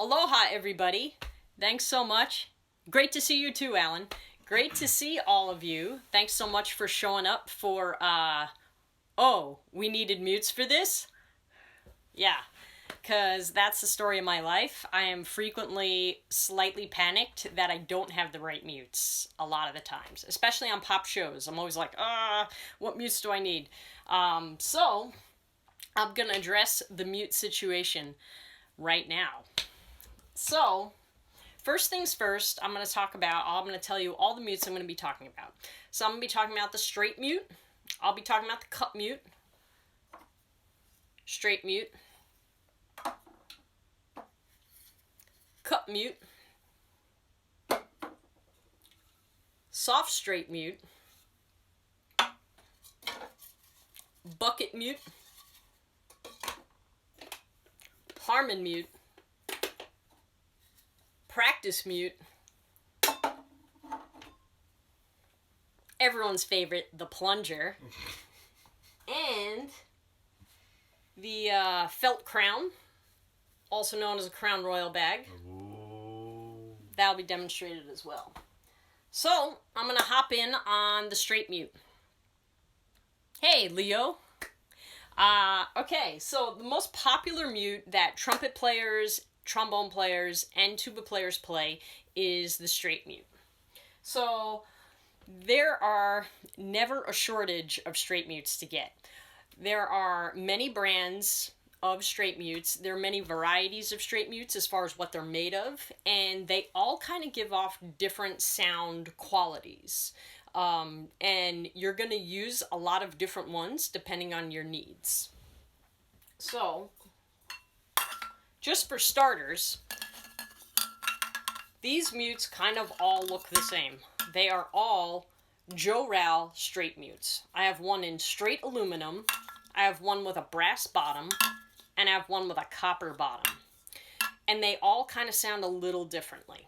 Aloha, everybody. Thanks so much. Great to see you too, Alan. Great to see all of you. Thanks so much for showing up for, oh, we needed mutes for this? Yeah, because that's the story of my life. I am frequently slightly panicked that I don't have the right mutes a lot of the times, especially on pop shows. I'm always like, what mutes do I need? So I'm going to address the mute situation right now. So, first things first, I'm going to tell you all the mutes I'm going to be talking about. So I'm going to be talking about the straight mute. I'll be talking about the cut mute, straight mute, cut mute, soft straight mute, bucket mute, Harmon Mute, practice mute, everyone's favorite, the Plunger, and the felt crown, also known as a Crown Royal bag. Ooh. That'll be demonstrated as well. So, I'm going to hop in on the straight mute. Hey, Leo. Okay, so the most popular mute that trumpet players, trombone players, and tuba players play is the straight mute. So there are never a shortage of straight mutes to get. There are many brands of straight mutes. There are many varieties of straight mutes as far as what they're made of, and they all kind of give off different sound qualities. And you're going to use a lot of different ones depending on your needs. So, just for starters, these mutes kind of all look the same. They are all JoAnn straight mutes. I have one in straight aluminum, I have one with a brass bottom, and I have one with a copper bottom. And they all kind of sound a little differently.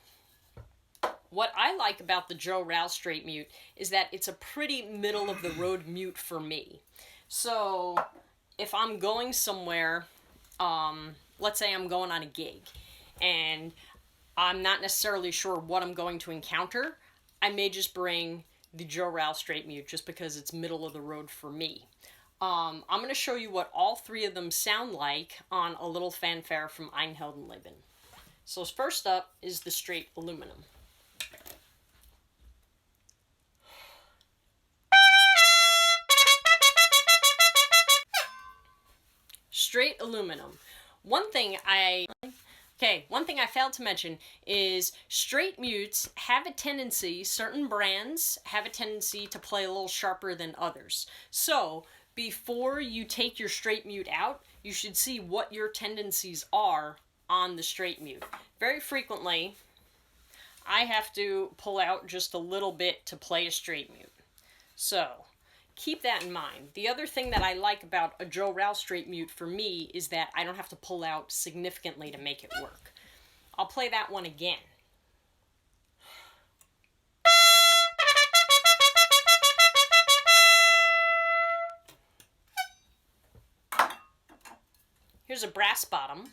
What I like about the JoAnn straight mute is that it's a pretty middle-of-the-road mute for me. So, if I'm going somewhere, let's say I'm going on a gig, and I'm not necessarily sure what I'm going to encounter, I may just bring the JoAnn straight mute just because it's middle-of-the-road for me. I'm going to show you what all three of them sound like on a little fanfare from Einheldenleben. So first up is the straight aluminum. Straight aluminum. One thing I failed to mention is straight mutes have a tendency, certain brands have a tendency to play a little sharper than others. So, before you take your straight mute out, you should see what your tendencies are on the straight mute. Very frequently, I have to pull out just a little bit to play a straight mute. So, keep that in mind. The other thing that I like about a JoAnn straight mute for me is that I don't have to pull out significantly to make it work. I'll play that one again. Here's a brass bottom.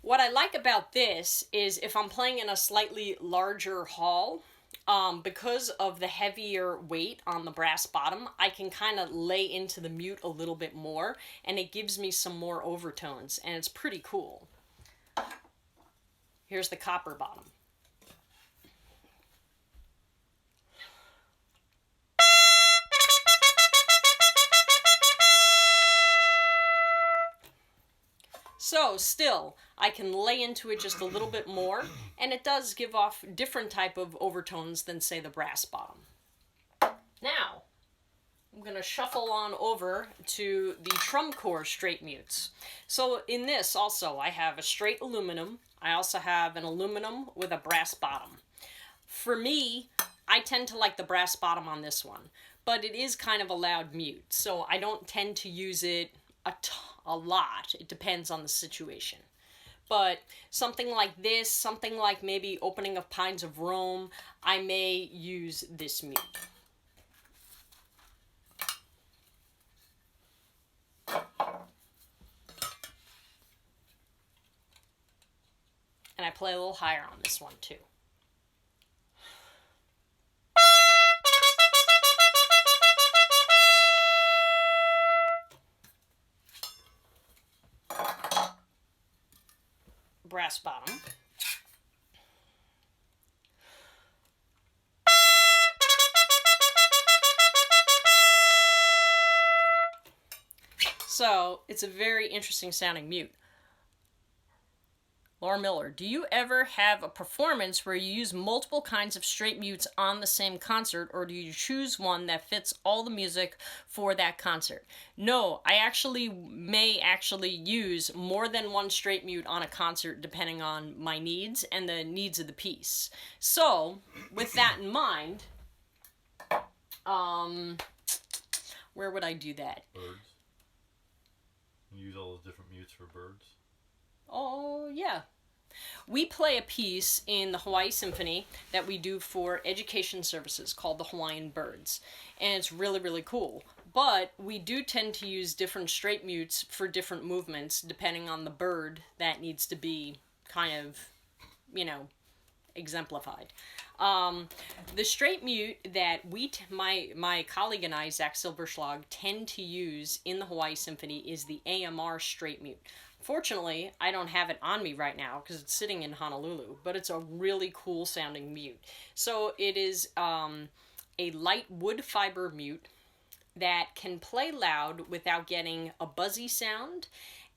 What I like about this is if I'm playing in a slightly larger hall, because of the heavier weight on the brass bottom, I can kind of lay into the mute a little bit more, and it gives me some more overtones, and it's pretty cool. Here's the copper bottom. So, still, I can lay into it just a little bit more, and it does give off different type of overtones than, say, the brass bottom. Now, I'm going to shuffle on over to the drum corps straight mutes. So, in this, also, I have a straight aluminum. I also have an aluminum with a brass bottom. For me, I tend to like the brass bottom on this one, but it is kind of a loud mute, so I don't tend to use it a lot. It depends on the situation. but something like this, something like maybe Opening of Pines of Rome, I may use this mute. And I play a little higher on this one too. Brass bottom. So it's a very interesting sounding mute. Laura Miller, do you ever have a performance where you use multiple kinds of straight mutes on the same concert, or do you choose one that fits all the music for that concert? No, I may use more than one straight mute on a concert depending on my needs and the needs of the piece. So, with that in mind, where would I do that? Birds. You use all those different mutes for birds? Oh, yeah. We play a piece in the Hawaii Symphony that we do for education services called the Hawaiian Birds. And it's really, really cool. But we do tend to use different straight mutes for different movements depending on the bird that needs to be kind of, exemplified. The straight mute that my colleague and I, Zach Silberschlag, tend to use in the Hawaii Symphony is the AMR Straight Mute. Fortunately, I don't have it on me right now because it's sitting in Honolulu, but it's a really cool sounding mute. So it is a light wood fiber mute that can play loud without getting a buzzy sound,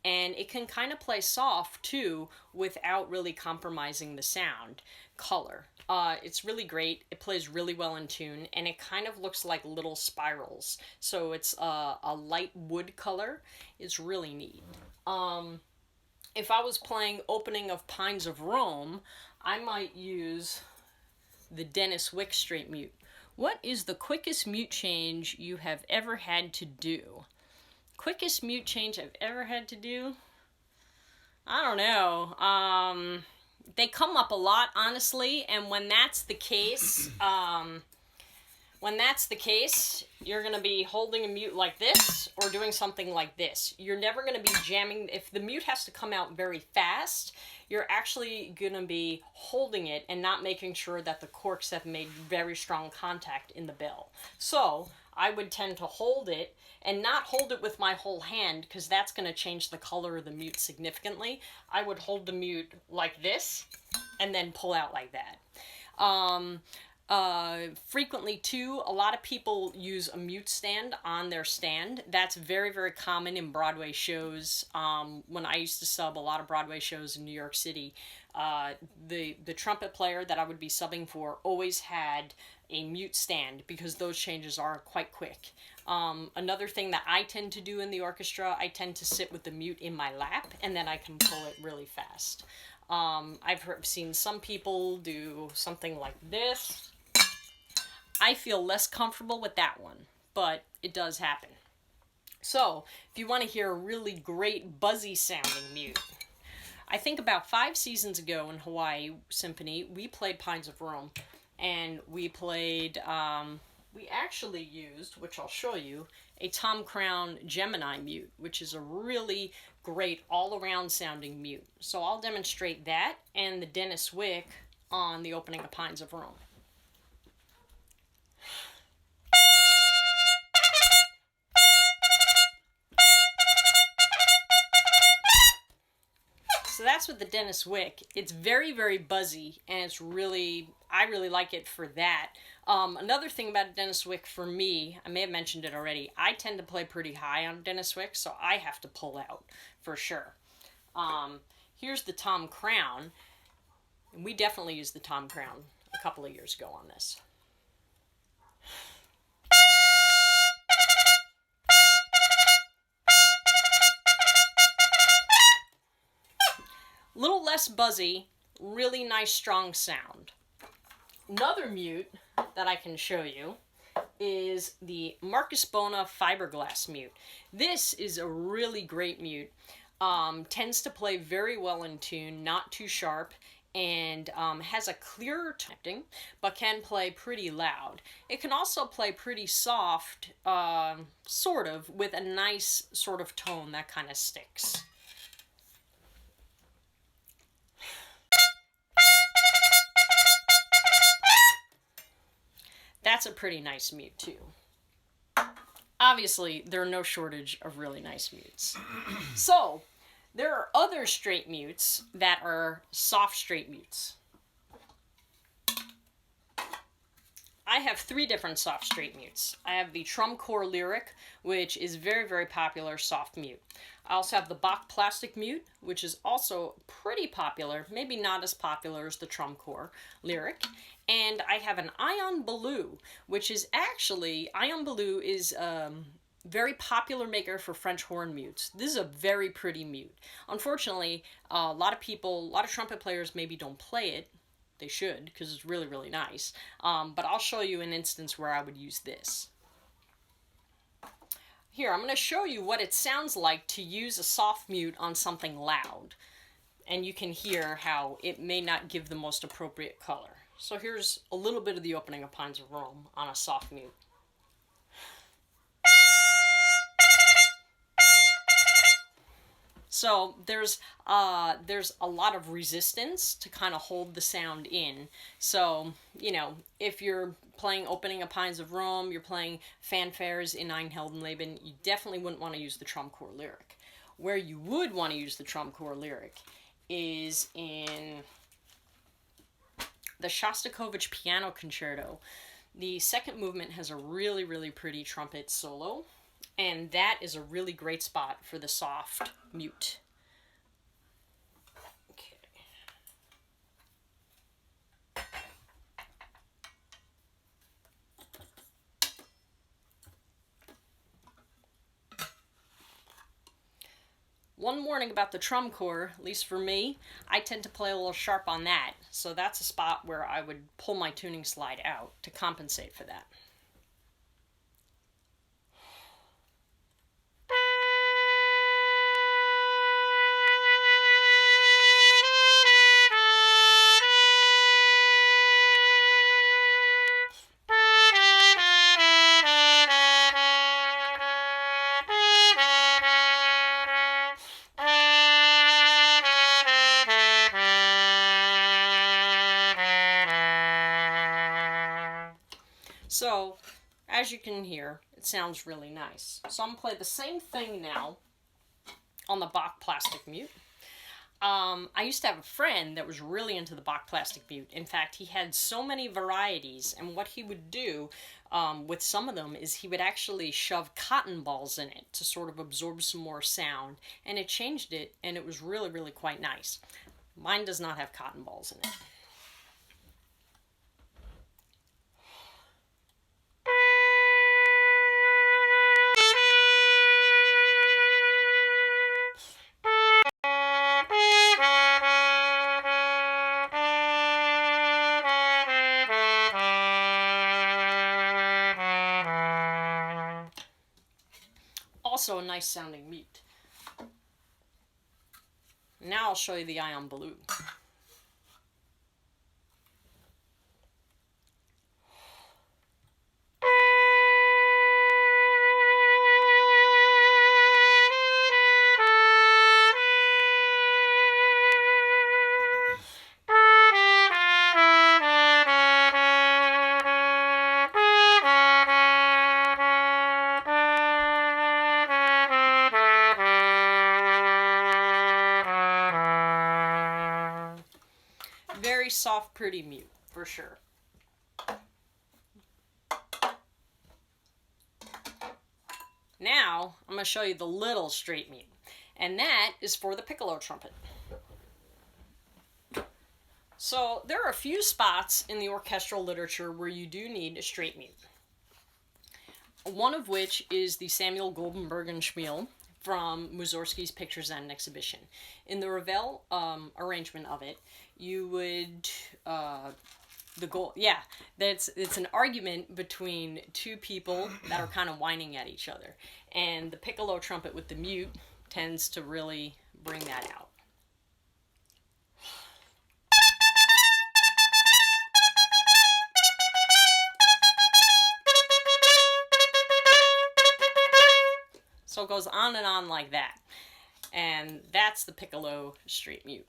and it can kind of play soft too without really compromising the sound color. It's really great. It plays really well in tune, and it kind of looks like little spirals. So it's a light wood color. It's really neat. If I was playing Opening of Pines of Rome, I might use the Dennis Wick Straight Mute. What is the quickest mute change you have ever had to do? Quickest mute change I've ever had to do? I don't know. They come up a lot, honestly, and when that's the case, you're going to be holding a mute like this or doing something like this. You're never going to be jamming. If the mute has to come out very fast, you're actually going to be holding it and not making sure that the corks have made very strong contact in the bell. So I would tend to hold it and not hold it with my whole hand because that's going to change the color of the mute significantly. I would hold the mute like this and then pull out like that. Frequently too, a lot of people use a mute stand on their stand. That's very, very common in Broadway shows. When I used to sub a lot of Broadway shows in New York City, the trumpet player that I would be subbing for always had a mute stand because those changes are quite quick. Another thing that I tend to do in the orchestra, I tend to sit with the mute in my lap and then I can pull it really fast. I've seen some people do something like this. I feel less comfortable with that one, but it does happen. So, if you want to hear a really great buzzy sounding mute, I think about 5 seasons ago in Hawaii Symphony, we played Pines of Rome, and we played, we actually used, which I'll show you, a Tom Crown Gemini mute, which is a really great all-around sounding mute. So I'll demonstrate that and the Dennis Wick on the Opening of Pines of Rome. So that's with the Dennis Wick. It's very, very buzzy, and it's really, I really like it for that. Another thing about Dennis Wick for me, I may have mentioned it already, I tend to play pretty high on Dennis Wick, so I have to pull out for sure. Here's the Tom Crown, and we definitely used the Tom Crown a couple of years ago on this. Little less buzzy, really nice strong sound. Another mute that I can show you is the Marcus Bona fiberglass mute. This is a really great mute. tends to play very well in tune, not too sharp, and has a clearer timing, but can play pretty loud. It can also play pretty soft, sort of, with a nice sort of tone that kind of sticks. That's a pretty nice mute too. Obviously, there are no shortage of really nice mutes. So, there are other straight mutes that are soft straight mutes. I have 3 different soft straight mutes. I have the Trumcore Lyric, which is very, very popular soft mute. I also have the Bach Plastic Mute, which is also pretty popular, maybe not as popular as the Trumcore Lyric. And I have an Ion Baloo, which is actually, Ion Baloo is very popular maker for French horn mutes. This is a very pretty mute. Unfortunately, a lot of trumpet players maybe don't play it. They should, because it's really, really nice. But I'll show you an instance where I would use this. Here, I'm going to show you what it sounds like to use a soft mute on something loud. And you can hear how it may not give the most appropriate color. So here's a little bit of the opening of Pines of Rome on a soft mute. So there's a lot of resistance to kind of hold the sound in. So, you know, if you're playing Opening of Pines of Rome, you're playing fanfares in Ein Heldenleben, you definitely wouldn't want to use the Trumcore Lyric. Where you would want to use the Trumcore Lyric is in the Shostakovich Piano Concerto. The second movement has a really, really pretty trumpet solo. And that is a really great spot for the soft mute. Okay. One warning about the Trumcore, at least for me, I tend to play a little sharp on that. So that's a spot where I would pull my tuning slide out to compensate for that. So, as you can hear, it sounds really nice. So I'm going to play the same thing now on the Bach Plastic Mute. I used to have a friend that was really into the Bach Plastic Mute. In fact, he had so many varieties, and what he would do with some of them is he would actually shove cotton balls in it to sort of absorb some more sound, and it changed it, and it was really, really quite nice. Mine does not have cotton balls in it. Also a nice sounding mute. Now I'll show you the Ion Baloo. Very soft, pretty mute, for sure. Now, I'm going to show you the little straight mute, and that is for the piccolo trumpet. So, there are a few spots in the orchestral literature where you do need a straight mute. One of which is the Samuel Goldenberg Schmiel from Mussorgsky's Pictures and Exhibition. In the Ravel arrangement of it, you would it's an argument between two people that are kind of whining at each other, and the piccolo trumpet with the mute tends to really bring that out. So it goes on and on like that. And that's the piccolo straight mute.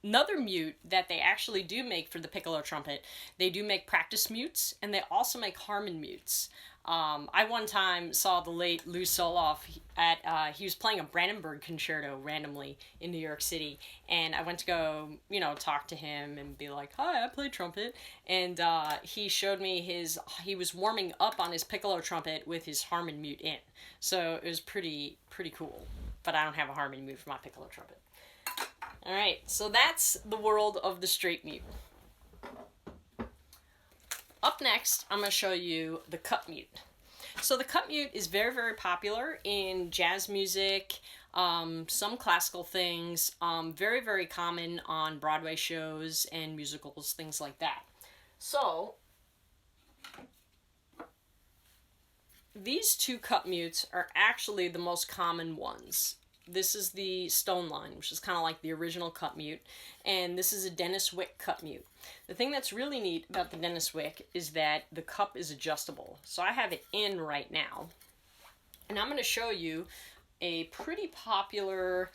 Another mute that they actually do make for the piccolo trumpet, they do make practice mutes, and they also make Harmon mutes. I one time saw the late Lou Soloff at, he was playing a Brandenburg concerto randomly in New York City, and I went to go, you know, talk to him and be like, hi, I play trumpet, and he showed me he was warming up on his piccolo trumpet with his Harmon mute in, so it was pretty cool, but I don't have a Harmon mute for my piccolo trumpet. Alright, so that's the world of the straight mute. Up next, I'm going to show you the cup mute. So the cup mute is very popular in jazz music, some classical things, very common on Broadway shows and musicals, things like that. So, these two cup mutes are actually the most common ones. This is the Stone line, which is kind of like the original cup mute, and this is a Dennis Wick cup mute. The thing that's really neat about the Dennis Wick is that the cup is adjustable. So I have it in right now, and I'm going to show you a pretty popular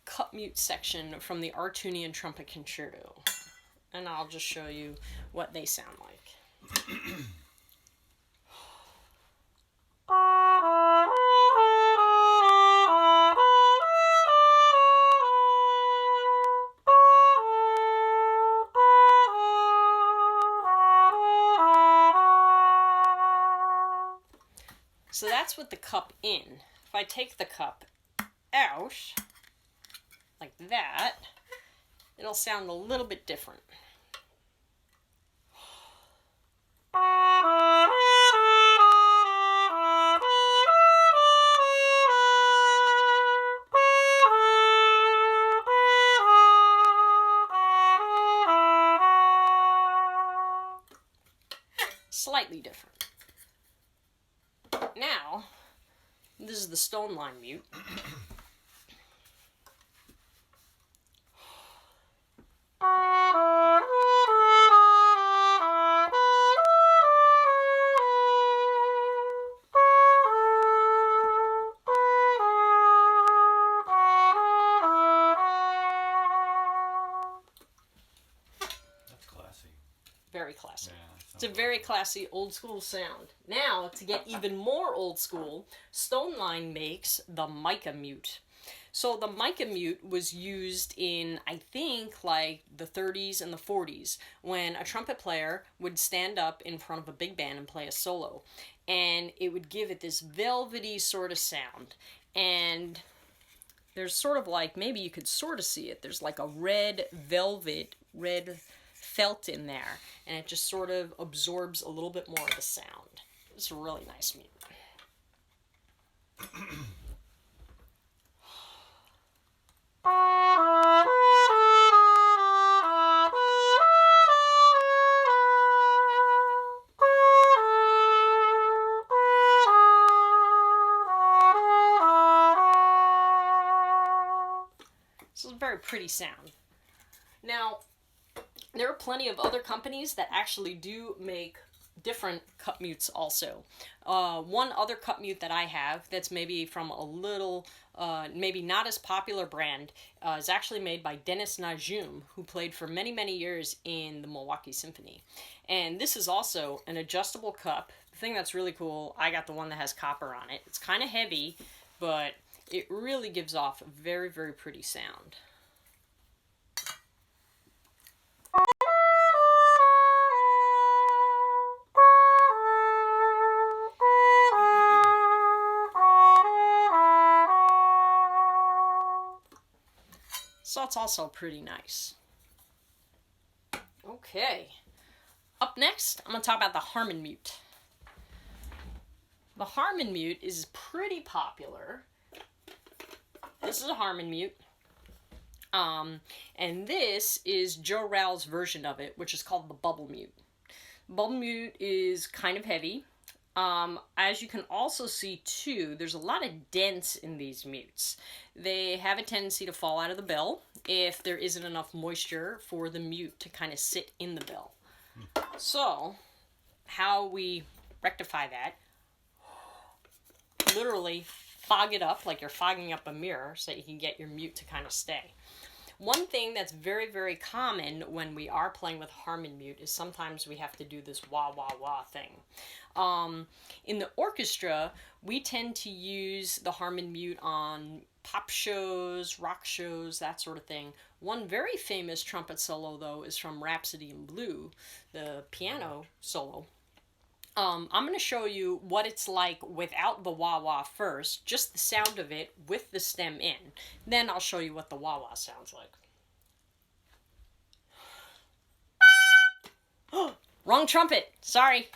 cup mute section from the Artunian Trumpet Concerto, and I'll just show you what they sound like. So that's with the cup in. If I take the cup out, like that, it'll sound a little bit different. Slightly different. Now, this is the Stone line mute. That's classy. Very classy. Yeah, it's a very classy old school sound. Now, to get even more old school, Stone line makes the mica mute. So the mica mute was used in, I think, like the 30s and the 40s, when a trumpet player would stand up in front of a big band and play a solo. And it would give it this velvety sort of sound. And there's sort of like, maybe you could sort of see it, there's like a red felt in there, and it just sort of absorbs a little bit more of the sound. It's a really nice mute. This is a very pretty sound. Now, there are plenty of other companies that actually do make different cup mutes also. One other cup mute that I have that's maybe from a little, maybe not as popular brand, is actually made by Na Jun, who played for many years in the Milwaukee Symphony. And this is also an adjustable cup. The thing that's really cool, I got the one that has copper on it. It's kind of heavy, but it really gives off a very pretty sound. So it's also pretty nice. Okay. Up next, I'm going to talk about the Harmon Mute. The Harmon Mute is pretty popular. This is a Harmon Mute. And this is Joe Ral's version of it, which is called the Bubble Mute. Bubble Mute is kind of heavy. As you can also see too, there's a lot of dents in these mutes. They have a tendency to fall out of the bell if there isn't enough moisture for the mute to kind of sit in the bell. So, how we rectify that, literally fog it up like you're fogging up a mirror so that you can get your mute to kind of stay. One thing that's very, very common when we are playing with Harmon Mute is sometimes we have to do this wah, wah, wah thing. In the orchestra, we tend to use the Harmon Mute on pop shows, rock shows, that sort of thing. One very famous trumpet solo, though, is from Rhapsody in Blue, the piano solo. I'm going to show you what it's like without the wah-wah first, just the sound of it with the stem in. Then I'll show you what the wah-wah sounds like. Wrong trumpet! Sorry.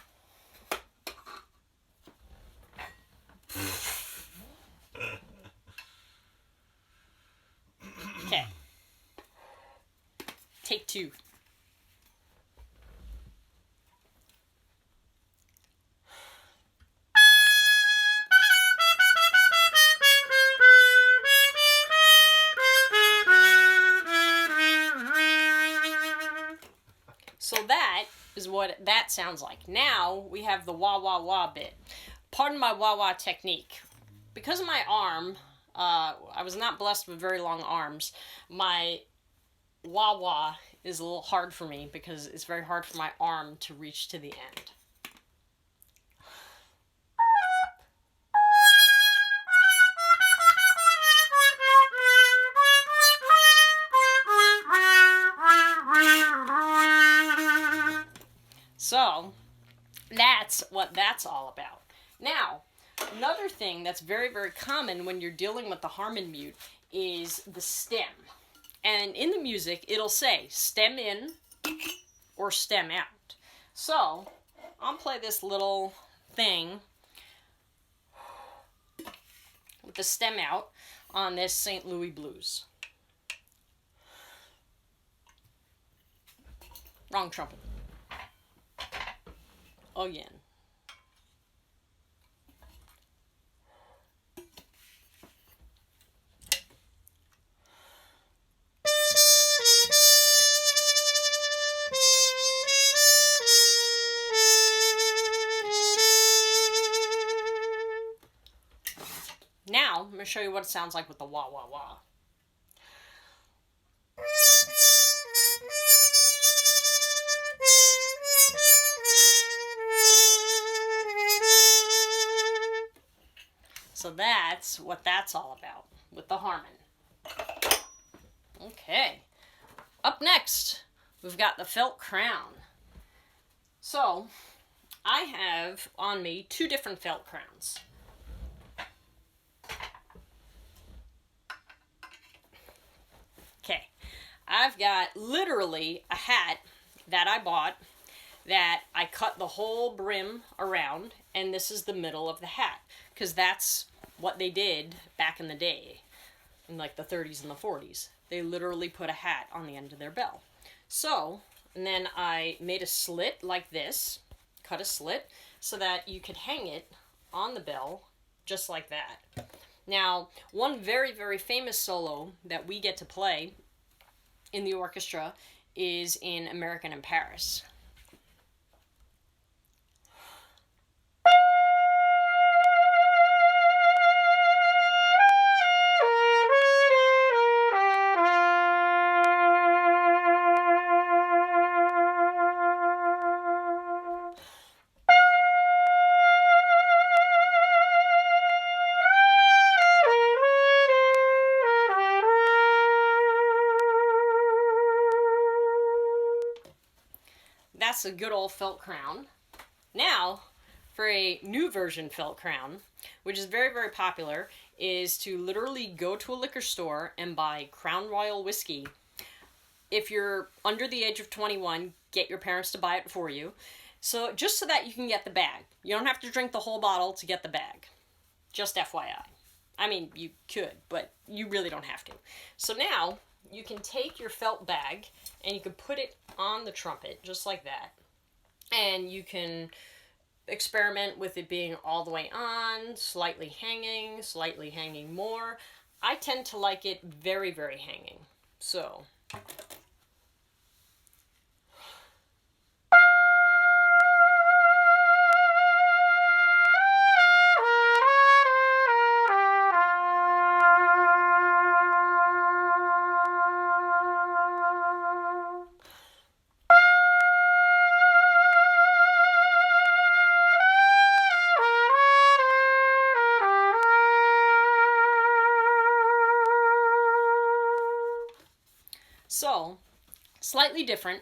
Okay. Take two. So that is what that sounds like. Now we have the wah wah wah bit. Pardon my wah wah technique. Because of my arm, I was not blessed with very long arms. My wah wah is a little hard for me because it's very hard for my arm to reach to the end. So, that's what that's all about. Now, another thing that's very, very common when you're dealing with the Harmon Mute is the stem. And in the music, it'll say stem in or stem out. So, I'll play this little thing with the stem out on this St. Louis Blues. Wrong trumpet. Again. Now, I'm going to show you what it sounds like with the wah wah wah. So that's what that's all about with the Harmon. Okay. Up next, we've got the felt crown. So, I have on me two different felt crowns. Okay. I've got literally a hat that I bought that I cut the whole brim around, and this is the middle of the hat, because that's what they did back in the day, in like the 30s and the 40s. They literally put a hat on the end of their bell. So, and then I made a slit like this, cut a slit, so that you could hang it on the bell, just like that. Now, one very, very famous solo that we get to play in the orchestra is in American in Paris. That's a good old felt crown. Now, for a new version felt crown, which is very, very popular, is to literally go to a liquor store and buy Crown Royal whiskey. If you're under the age of 21, get your parents to buy it for you. So, just so that you can get the bag. You don't have to drink the whole bottle to get the bag. Just FYI. I mean, you could, but you really don't have to. So now, you can take your felt bag and you can put it on the trumpet, just like that. And you can experiment with it being all the way on, slightly hanging more. I tend to like it very, very hanging. So... So, slightly different,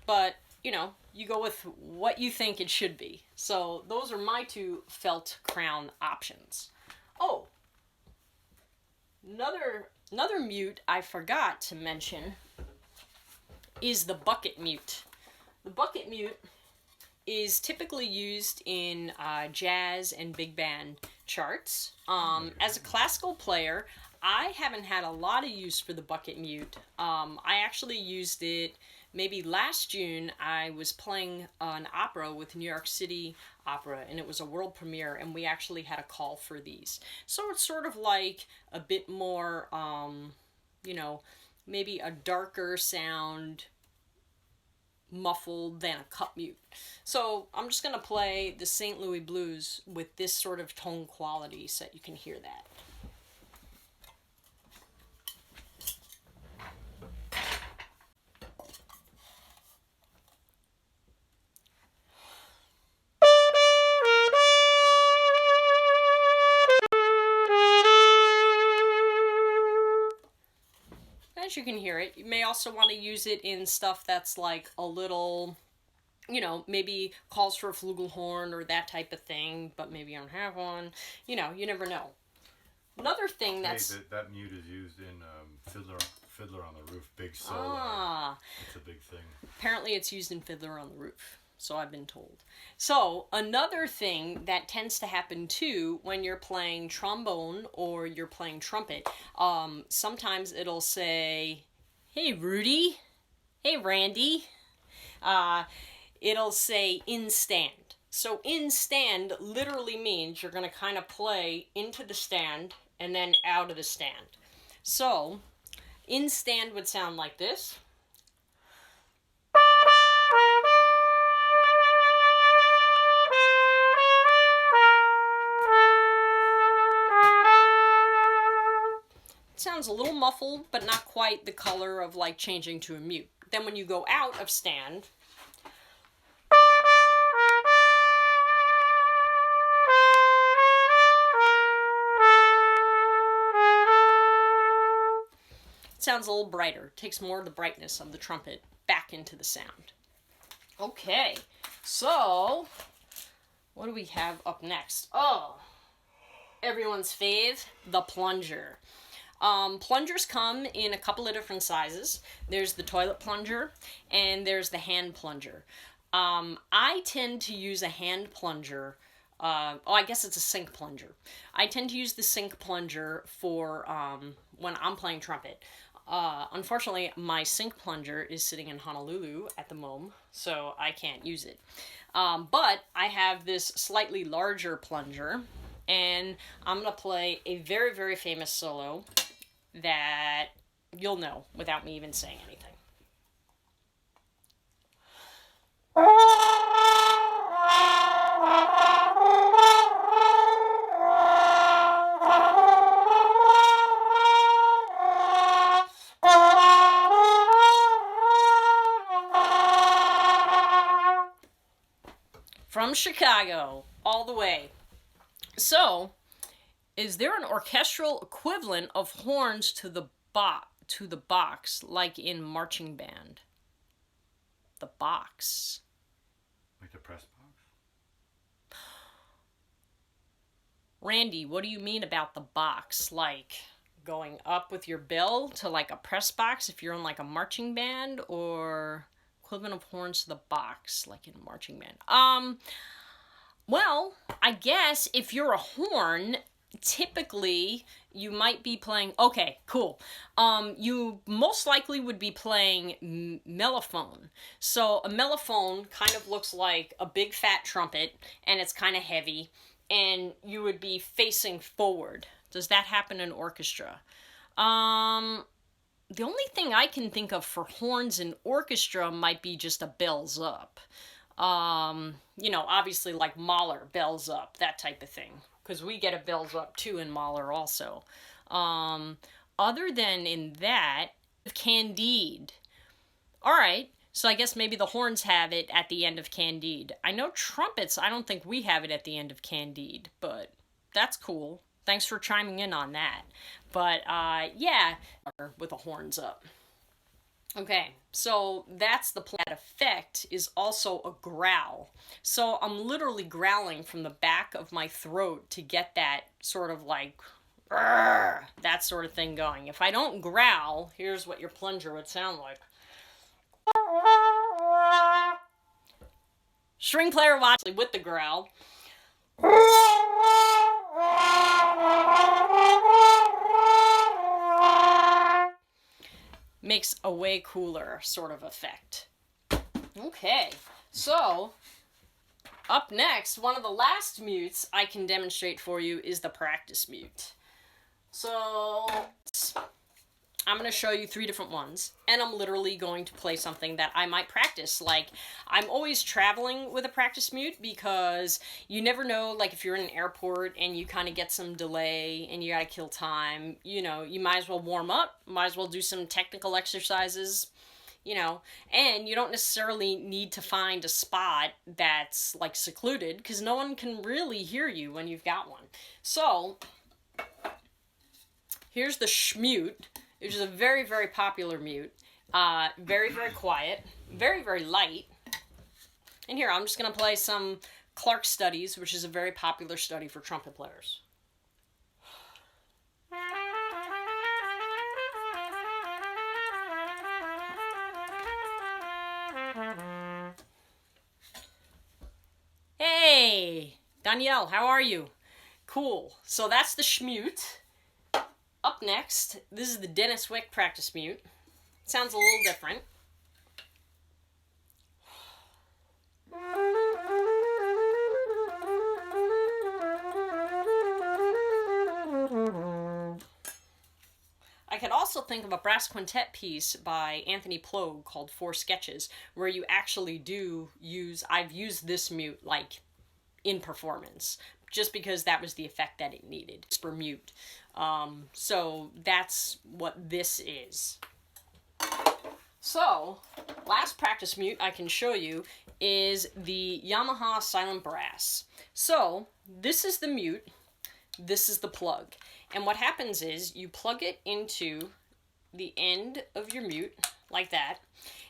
but, you know, you go with what you think it should be. So, those are my two felt crown options. Oh, another mute I forgot to mention is the bucket mute. The bucket mute is typically used in jazz and big band charts. As a classical player, I haven't had a lot of use for the bucket mute. I actually used it maybe last June. I was playing an opera with New York City Opera, and it was a world premiere, and we actually had a call for these. So it's sort of like a bit more, you know, maybe a darker sound, muffled than a cup mute. So I'm just going to play the St. Louis Blues with this sort of tone quality so that you can hear that. As you can hear it, you may also want to use it in stuff that's like a little, you know, maybe calls for a flugelhorn or that type of thing, but maybe you don't have one. You know, you never know. Another thing that's... Hey, that mute is used in Fiddler on the Roof, big solo. Ah. It's a big thing. Apparently it's used in Fiddler on the Roof, so I've been told. So, another thing that tends to happen too when you're playing trombone or you're playing trumpet, sometimes it'll say, "Hey Rudy," "Hey Randy," it'll say "in stand." So in stand literally means you're going to kind of play into the stand and then out of the stand. So in stand would sound like this. It sounds a little muffled, but not quite the color of like changing to a mute. Then when you go out of stand, it sounds a little brighter. It takes more of the brightness of the trumpet back into the sound. Okay, so what do we have up next? Oh, everyone's fave, the plunger. Plungers come in a couple of different sizes. There's the toilet plunger and there's the hand plunger. I tend to use a hand plunger. I guess it's a sink plunger. I tend to use the sink plunger for when I'm playing trumpet. Unfortunately, my sink plunger is sitting in Honolulu at the moment, so I can't use it. But I have this slightly larger plunger, and I'm going to play a very, very famous solo that you'll know without me even saying anything. From Chicago, all the way. So, is there an orchestral equivalent of horns to the box, like in marching band? The box. Like the press box? Randy, what do you mean about the box? Like going up with your bell to like a press box if you're in like a marching band, or equivalent of horns to the box, like in a marching band? Well, I guess if you're a horn, typically you might be playing, okay, cool. You most likely would be playing mellophone. So a mellophone kind of looks like a big fat trumpet, and it's kind of heavy, and you would be facing forward. Does that happen in orchestra? The only thing I can think of for horns in orchestra might be just a bells up. You know, obviously like Mahler, bells up, that type of thing. Because we get a bells up too in Mahler also. Other than in that, Candide. Alright, so I guess maybe the horns have it at the end of Candide. I know trumpets, I don't think we have it at the end of Candide, but that's cool. Thanks for chiming in on that. But, yeah, with the horns up. Okay, so that's the plan. That effect is also a growl. So I'm literally growling from the back of my throat to get that sort of like, that sort of thing going. If I don't growl, here's what your plunger would sound like. String player watch with the growl. Makes a way cooler sort of effect. Okay, so up next, one of the last mutes I can demonstrate for you is the practice mute. So I'm going to show you 3 different ones, and I'm literally going to play something that I might practice. Like, I'm always traveling with a practice mute because you never know, like, if you're in an airport and you kind of get some delay and you got to kill time, you know, you might as well warm up, might as well do some technical exercises, you know, and you don't necessarily need to find a spot that's, like, secluded because no one can really hear you when you've got one. So, here's the Schmute, which is a very, very popular mute. Very, very quiet. Very, very light. And here, I'm just going to play some Clark Studies, which is a very popular study for trumpet players. Hey! Danielle, how are you? Cool. So that's the Schmute. Up next, this is the Dennis Wick practice mute. Sounds a little different. I could also think of a brass quintet piece by Anthony Plogue called 4 Sketches, where you actually do use, I've used this mute like in performance, just because that was the effect that it needed. For mute. So that's what this is. So, last practice mute I can show you is the Yamaha silent brass. So, this is the mute, this is the plug. And what happens is you plug it into the end of your mute, like that.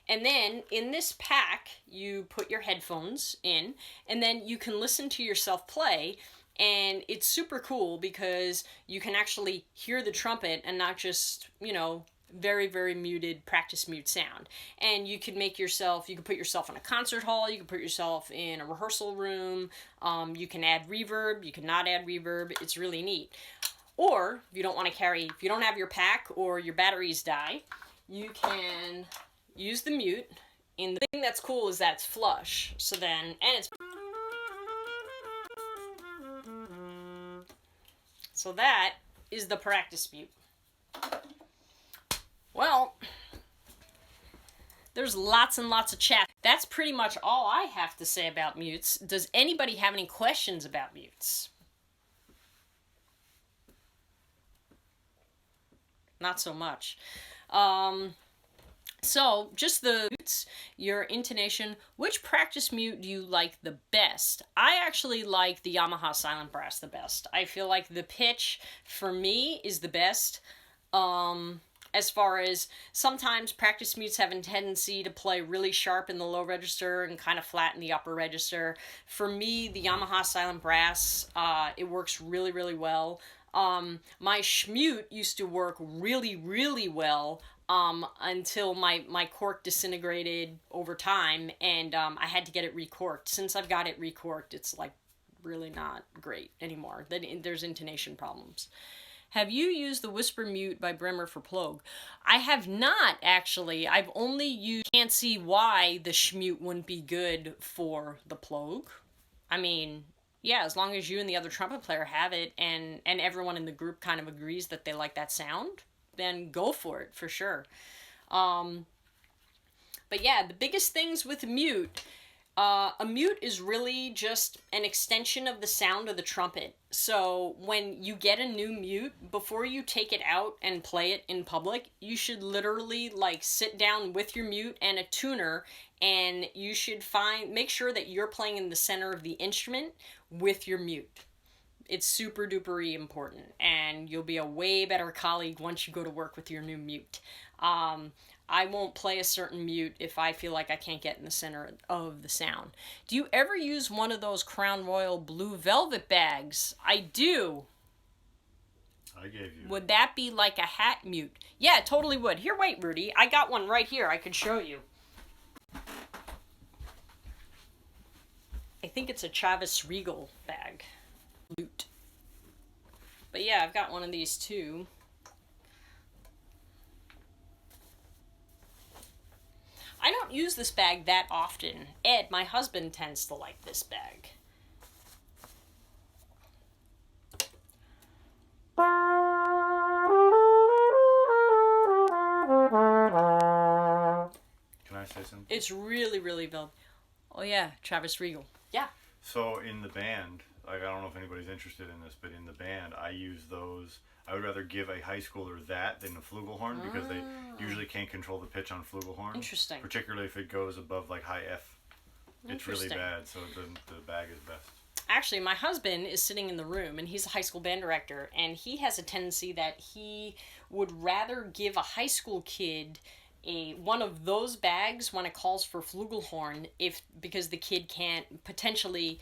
And then in this pack, you put your headphones in, and then you can listen to yourself play. And it's super cool because you can actually hear the trumpet and not just, you know, very, very muted practice mute sound. And you can make yourself, you can put yourself in a concert hall, you can put yourself in a rehearsal room, you can add reverb, you can not add reverb, it's really neat. Or, if you don't want to carry, if you don't have your pack or your batteries die, you can use the mute. And the thing that's cool is that it's flush. So then, and it's... So that is the practice mute. Well, there's lots and lots of chat. That's pretty much all I have to say about mutes. Does anybody have any questions about mutes? Not so much. So, just the mutes, your intonation. Which practice mute do you like the best? I actually like the Yamaha silent brass the best. I feel like the pitch, for me, is the best. As far as sometimes practice mutes have a tendency to play really sharp in the low register and kind of flat in the upper register. For me, the Yamaha silent brass, it works really, really well. My Schmute used to work really, really well until my cork disintegrated over time, and I had to get it recorked. Since I've got it recorked, it's like really not great anymore. There's intonation problems. Have you used the Whisper Mute by Bremer for Plogue? I have not, actually. I've only used... Can't see why the Schmute wouldn't be good for the Plogue. I mean, yeah, as long as you and the other trumpet player have it, and everyone in the group kind of agrees that they like that sound, then go for it, for sure. But yeah, the biggest things with mute... a mute is really just an extension of the sound of the trumpet. So when you get a new mute, before you take it out and play it in public, you should literally like sit down with your mute and a tuner, and you should make sure that you're playing in the center of the instrument with your mute. It's super duper important, and you'll be a way better colleague once you go to work with your new mute. I won't play a certain mute if I feel like I can't get in the center of the sound. Do you ever use one of those Crown Royal blue velvet bags? I do. I gave you. Would that be like a hat mute? Yeah, it totally would. Here, wait, Rudy. I got one right here. I could show you. I think it's a Chavis Regal bag. Mute. But yeah, I've got one of these too. I don't use this bag that often. Ed, my husband, tends to like this bag. Can I say something? It's really, really velvet. Oh yeah, Travis Regal. Yeah. So in the band, like, I don't know if anybody's interested in this, but in the band, I use those. I would rather give a high schooler that than a flugelhorn, because they usually can't control the pitch on flugelhorn. Interesting. Particularly if it goes above like high F. It's really bad, so the bag is best. Actually, my husband is sitting in the room, and he's a high school band director, and he has a tendency that he would rather give a high school kid one of those bags when it calls for flugelhorn, because the kid can't potentially,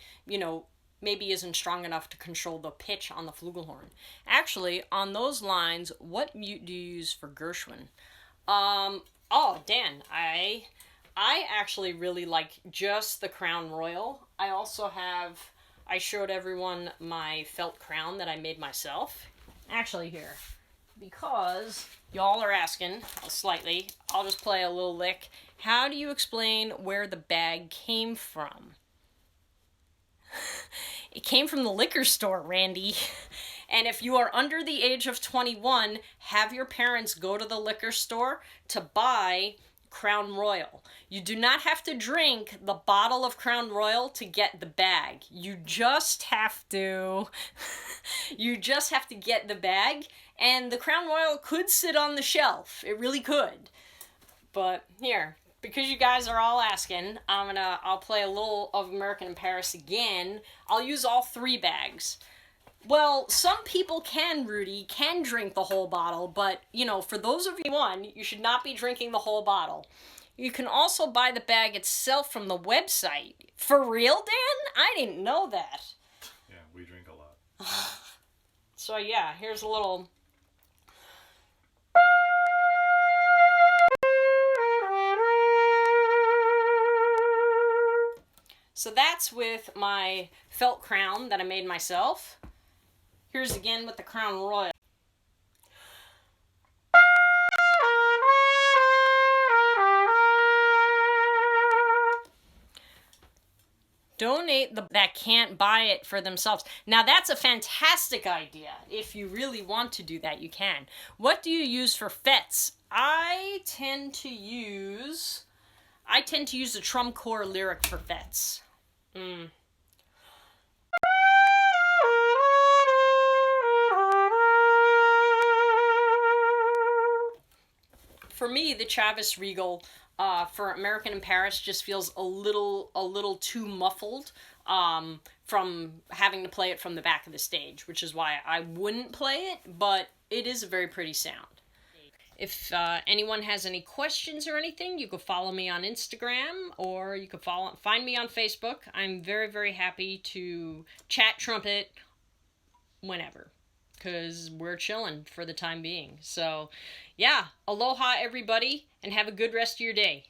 maybe isn't strong enough to control the pitch on the flugelhorn. Actually, on those lines, what mute do you use for Gershwin? Dan, I actually really like just the Crown Royal. I also I showed everyone my felt crown that I made myself. Actually, here, because y'all are asking slightly, I'll just play a little lick. How do you explain where the bag came from? It came from the liquor store, Randy. And if you are under the age of 21, have your parents go to the liquor store to buy Crown Royal. You do not have to drink the bottle of Crown Royal to get the bag. You just have to get the bag, and the Crown Royal could sit on the shelf. It really could. But here, because you guys are all asking, I'll play a little of American in Paris again. I'll use all 3 bags. Well, some people can drink the whole bottle, but, for those of you you should not be drinking the whole bottle. You can also buy the bag itself from the website. For real, Dan? I didn't know that. Yeah, we drink a lot. So yeah, here's a little... So that's with my felt crown that I made myself. Here's again with the Crown Royal. Donate that can't buy it for themselves. Now that's a fantastic idea. If you really want to do that, you can. What do you use for fets? I tend to use the Trum Core Lyric for fets. For me, the Chavis Regal for American in Paris just feels a little too muffled from having to play it from the back of the stage, which is why I wouldn't play it, but it is a very pretty sound. If anyone has any questions or anything, you can follow me on Instagram, or you can find me on Facebook. I'm very, very happy to chat trumpet whenever, because we're chilling for the time being. So, yeah, aloha everybody, and have a good rest of your day.